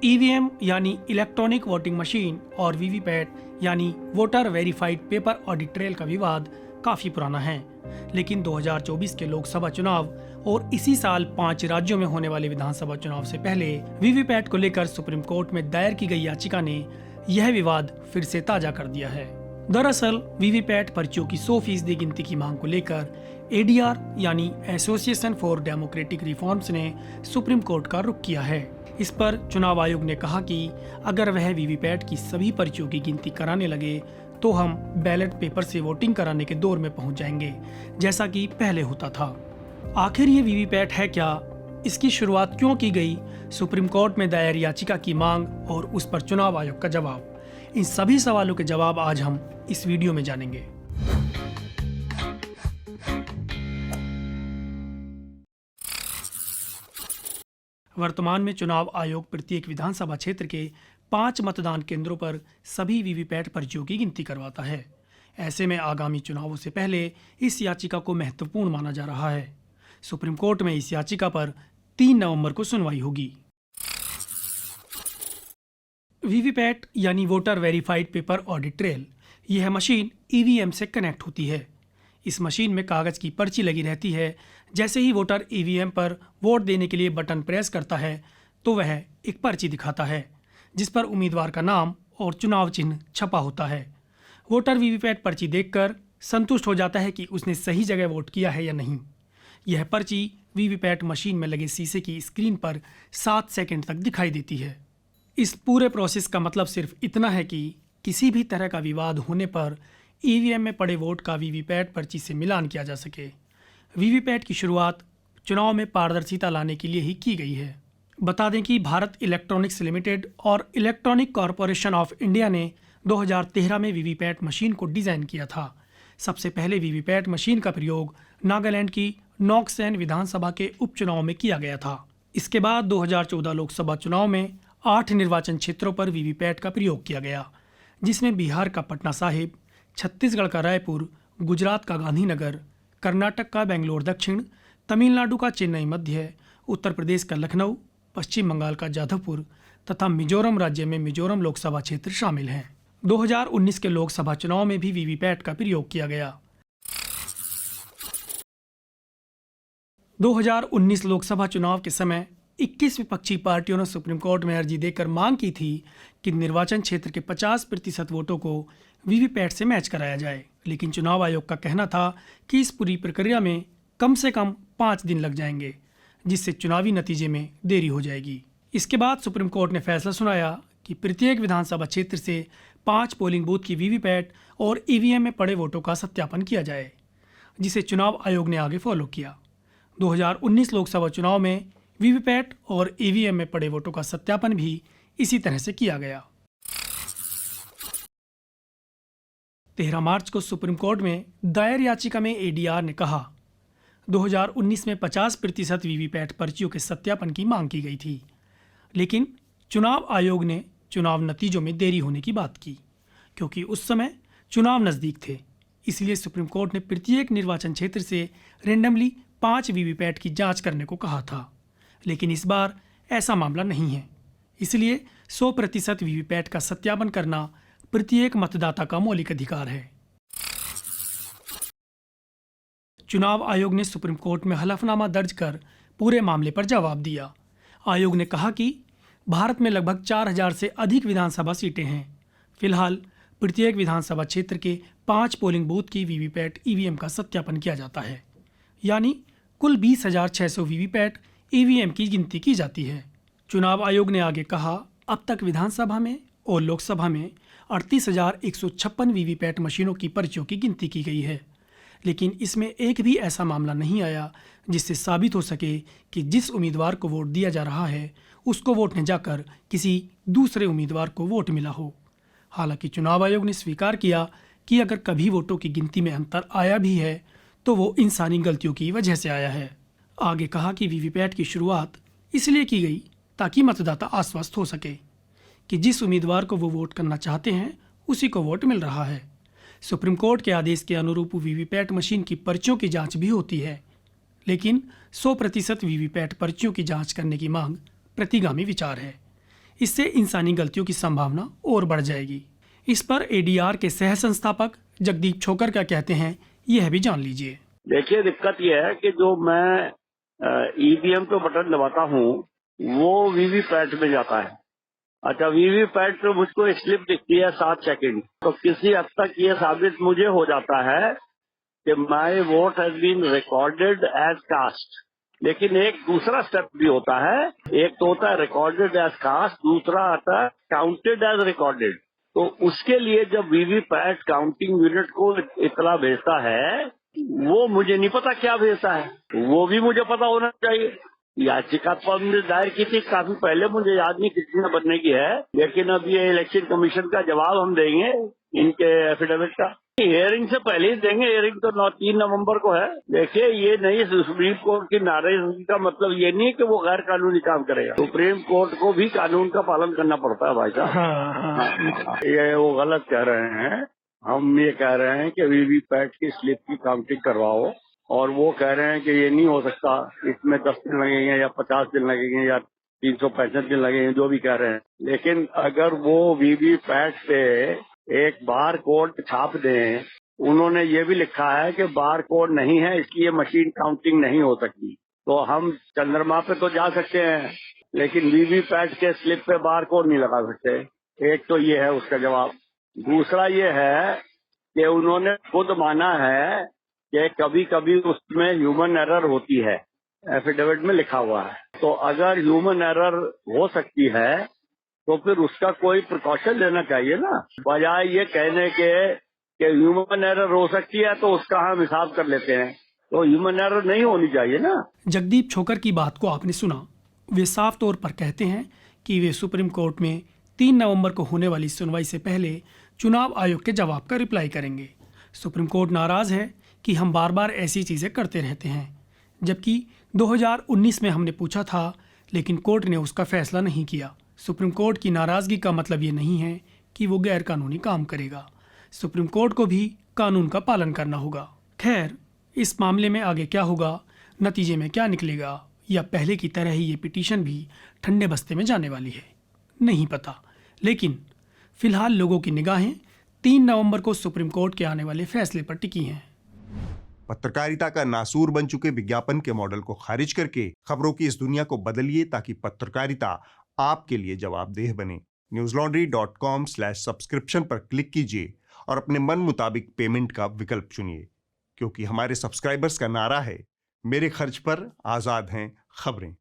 EVM यानी electronic voting machine और VVPAT यानी voter verified paper audit trail का विवाद काफी पुराना है, लेकिन 2024 के लोकसभा चुनाव और इसी साल 5 राज्यों में होने वाले विधानसभा चुनाव से पहले वीवीपैट को लेकर सुप्रीम कोर्ट में दायर की गई याचिका ने यह विवाद फिर से ताजा कर दिया है। दरअसल वीवीपैट पर्चियों की 100% गिनती की मांग को लेकर एडीआर यानी एसोसिएशन फॉर डेमोक्रेटिक रिफॉर्म्स ने सुप्रीम कोर्ट का रुख किया है। इस पर चुनाव आयोग ने कहा कि अगर वह वीवीपैट की सभी पर्चियों की गिनती कराने लगे तो हम बैलेट पेपर से वोटिंग कराने के दौर में पहुंच जाएंगे, जैसा कि पहले होता था। आखिर ये वीवीपैट है क्या, इसकी शुरुआत क्यों की गई, सुप्रीम कोर्ट में दायर याचिका की मांग और उस पर चुनाव आयोग का जवाब, इन सभी सवालों के जवाब आज हम इस वीडियो में जानेंगे। वर्तमान में चुनाव आयोग प्रत्येक विधानसभा क्षेत्र के 5 मतदान केंद्रों पर सभी वीवीपैट पर्चियों की गिनती करवाता है। ऐसे में आगामी चुनावों से पहले इस याचिका को महत्वपूर्ण माना जा रहा है। सुप्रीम कोर्ट में इस याचिका पर 3 नवंबर को सुनवाई होगी। वीवीपैट यानी voter verified paper audit trail, यह मशीन ईवीएम से कनेक्ट होती है। इस मशीन में कागज की पर्ची लगी रहती है। जैसे ही वोटर ईवीएम पर वोट देने के लिए बटन प्रेस करता है तो वह एक पर्ची दिखाता है जिस पर उम्मीदवार का नाम और चुनाव चिन्ह छपा होता है। वोटर वीवीपैट पर्ची देखकर संतुष्ट हो जाता है कि उसने सही जगह वोट किया है या नहीं। यह पर्ची वीवीपैट मशीन में लगे शीशे की स्क्रीन पर 7 सेकंड तक दिखाई देती है। इस पूरे प्रोसेस का मतलब सिर्फ इतना है कि किसी भी तरह का विवाद होने पर ईवीएम में पड़े वोट का वीवीपैट पर्ची से मिलान किया जा सके। वीवीपैट की शुरुआत चुनाव में पारदर्शिता लाने के लिए ही की गई है। बता दें कि भारत इलेक्ट्रॉनिक्स लिमिटेड और इलेक्ट्रॉनिक कॉरपोरेशन ऑफ इंडिया ने 2013 में वीवीपैट मशीन को डिज़ाइन किया था। सबसे पहले वीवीपैट मशीन का प्रयोग नागालैंड की नॉक्सैन विधानसभा के उपचुनाव में किया गया था। इसके बाद 2014 लोकसभा चुनाव में 8 निर्वाचन क्षेत्रों पर वीवीपैट का प्रयोग किया गया, जिसमें बिहार का पटना साहिब, छत्तीसगढ़ का रायपुर, गुजरात का गांधीनगर, कर्नाटक का बेंगलोर दक्षिण, तमिलनाडु का चेन्नई मध्य, उत्तर प्रदेश का लखनऊ, पश्चिम बंगाल का जाधवपुर तथा मिजोरम राज्य में मिजोरम लोकसभा क्षेत्र शामिल हैं। 2019 के लोकसभा चुनाव में भी वीवीपैट का प्रयोग किया गया। 2019 लोकसभा चुनाव के समय 21 विपक्षी पार्टियों ने सुप्रीम कोर्ट में अर्जी देकर मांग की थी कि निर्वाचन क्षेत्र के 50% वोटों को वीवीपैट से मैच कराया जाए, लेकिन चुनाव आयोग का कहना था कि इस पूरी प्रक्रिया में कम से कम 5 दिन लग जाएंगे, जिससे चुनावी नतीजे में देरी हो जाएगी। इसके बाद सुप्रीम कोर्ट ने फैसला सुनाया कि प्रत्येक विधानसभा क्षेत्र से 5 पोलिंग बूथ की वीवीपैट और ईवीएम में पड़े वोटों का सत्यापन किया जाए, जिसे चुनाव आयोग ने आगे फॉलो किया। 2019 लोकसभा चुनाव में वीवीपैट और ईवीएम में पड़े वोटों का सत्यापन भी इसी तरह से किया गया। 13 मार्च को सुप्रीम कोर्ट में दायर याचिका में एडीआर ने कहा 2019 में 50% वीवीपैट पर्चियों के सत्यापन की मांग की गई थी, लेकिन चुनाव आयोग ने चुनाव नतीजों में देरी होने की बात की क्योंकि उस समय चुनाव नज़दीक थे। इसलिए सुप्रीम कोर्ट ने प्रत्येक निर्वाचन क्षेत्र से रेंडमली 5 वीवीपैट की जांच करने को कहा था, लेकिन इस बार ऐसा मामला नहीं है। इसलिए 100% वीवीपैट का सत्यापन करना प्रत्येक मतदाता का मौलिक अधिकार है। चुनाव आयोग ने सुप्रीम कोर्ट में हलफनामा दर्ज कर पूरे मामले पर जवाब दिया। आयोग ने कहा कि भारत में लगभग 4000 से अधिक विधानसभा सीटें हैं। फिलहाल प्रत्येक विधानसभा क्षेत्र के 5 पोलिंग बूथ की वीवीपैट ईवीएम का सत्यापन किया जाता है, यानी कुल 20,600 वीवीपैट ईवीएम की गिनती की जाती है। चुनाव आयोग ने आगे कहा, अब तक विधानसभा में और लोकसभा में 38,156 वीवीपैट मशीनों की पर्चियों की गिनती की गई है, लेकिन इसमें एक भी ऐसा मामला नहीं आया जिससे साबित हो सके कि जिस उम्मीदवार को वोट दिया जा रहा है उसको वोट न जाकर किसी दूसरे उम्मीदवार को वोट मिला हो। हालांकि चुनाव आयोग ने स्वीकार किया कि अगर कभी वोटों की गिनती में अंतर आया भी है तो वो इंसानी गलतियों की वजह से आया है। आगे कहा कि वीवीपैट की शुरुआत इसलिए की गई ताकि मतदाता आश्वस्त हो सके कि जिस उम्मीदवार को वो वोट करना चाहते हैं उसी को वोट मिल रहा है। सुप्रीम कोर्ट के आदेश के अनुरूप वीवीपैट मशीन की पर्चियों की जांच भी होती है, लेकिन 100% वीवीपैट पर्चियों की जांच करने की मांग प्रतिगामी विचार है। इससे इंसानी गलतियों की संभावना और बढ़ जाएगी। इस पर ADR के सह संस्थापक जगदीप छोकर क्या कहते हैं, यह भी जान लीजिए। देखिए, दिक्कत यह है कि जो मैं ईवीएम पे बटन दबाता हूँ वो वीवीपैट में जाता है। अच्छा, वीवीपैट पे मुझको एक स्लिप दिखती है 7 सेकंड, तो किसी हद तक ये साबित मुझे हो जाता है कि my vote has been recorded as cast. लेकिन एक दूसरा स्टेप भी होता है, एक तो होता है रिकॉर्डेड एज कास्ट, दूसरा आता है काउंटेड एज रिकॉर्डेड। तो उसके लिए जब वीवीपैट काउंटिंग यूनिट को इतना भेजता है, वो मुझे नहीं पता क्या भेजता है, वो भी मुझे पता होना चाहिए। याचिका तो हमने दायर की थी काफी पहले, मुझे याद नहीं कितनी बनने की है, लेकिन अब ये इलेक्शन कमीशन का जवाब हम देंगे इनके एफिडेविट का। हियरिंग से पहले ही देंगे, हियरिंग तो 3 नवंबर को है। देखिए, ये नहीं सुप्रीम कोर्ट की नाराजगी का मतलब ये नहीं कि वो गैर कानूनी काम करेगा। सुप्रीम कोर्ट को भी कानून का पालन करना पड़ता है भाई साहब। हाँ, ये वो गलत कह रहे हैं। हम ये कह रहे हैं कि वीवीपैट की स्लिप की काउंटिंग करवाओ, और वो कह रहे हैं कि ये नहीं हो सकता, इसमें 10 दिन लगेंगे या 50 दिन लगेंगे या 365 दिन लगेंगे, जो भी कह रहे हैं। लेकिन अगर वो वीवीपैट पे एक बार कोड छाप दें, उन्होंने ये भी लिखा है कि बार कोड नहीं है इसलिए मशीन काउंटिंग नहीं हो सकती, तो हम चंद्रमा पे तो जा सकते हैं लेकिन वीवीपैट के स्लिप पे बार कोड नहीं लगा सकते। एक तो ये है उसका जवाब। दूसरा ये है कि उन्होंने खुद माना है कि कभी कभी उसमें ह्यूमन एरर होती है, एफिडेविट में लिखा हुआ है। तो अगर ह्यूमन एरर हो सकती है तो फिर उसका कोई प्रिकॉशन लेना चाहिए ना, बजाय ये कहने के कि ह्यूमन एरर हो सकती है तो उसका हम हिसाब कर लेते हैं। तो ह्यूमन एरर नहीं होनी चाहिए ना। जगदीप छोकर की बात को आपने सुना। वे साफ तौर पर कहते हैं कि वे सुप्रीम कोर्ट में 3 नवंबर को होने वाली सुनवाई से पहले चुनाव आयोग के जवाब का रिप्लाई करेंगे। सुप्रीम कोर्ट नाराज है कि हम बार बार ऐसी चीज़ें करते रहते हैं, जबकि 2019 में हमने पूछा था लेकिन कोर्ट ने उसका फैसला नहीं किया। सुप्रीम कोर्ट की नाराज़गी का मतलब ये नहीं है कि वो गैर कानूनी काम करेगा। सुप्रीम कोर्ट को भी कानून का पालन करना होगा। खैर, इस मामले में आगे क्या होगा, नतीजे में क्या निकलेगा, या पहले की तरह ही ये पिटीशन भी ठंडे बस्ते में जाने वाली है, नहीं पता। लेकिन फिलहाल लोगों की निगाहें 3 नवंबर को सुप्रीम कोर्ट के आने वाले फैसले पर टिकी हैं। पत्रकारिता का नासूर बन चुके विज्ञापन के मॉडल को खारिज करके खबरों की इस दुनिया को बदलिए ताकि पत्रकारिता आपके लिए जवाबदेह बने। newslaundry.com/subscription पर क्लिक कीजिए और अपने मन मुताबिक पेमेंट का विकल्प चुनिए, क्योंकि हमारे सब्सक्राइबर्स का नारा है, मेरे खर्च पर आजाद हैं खबरें।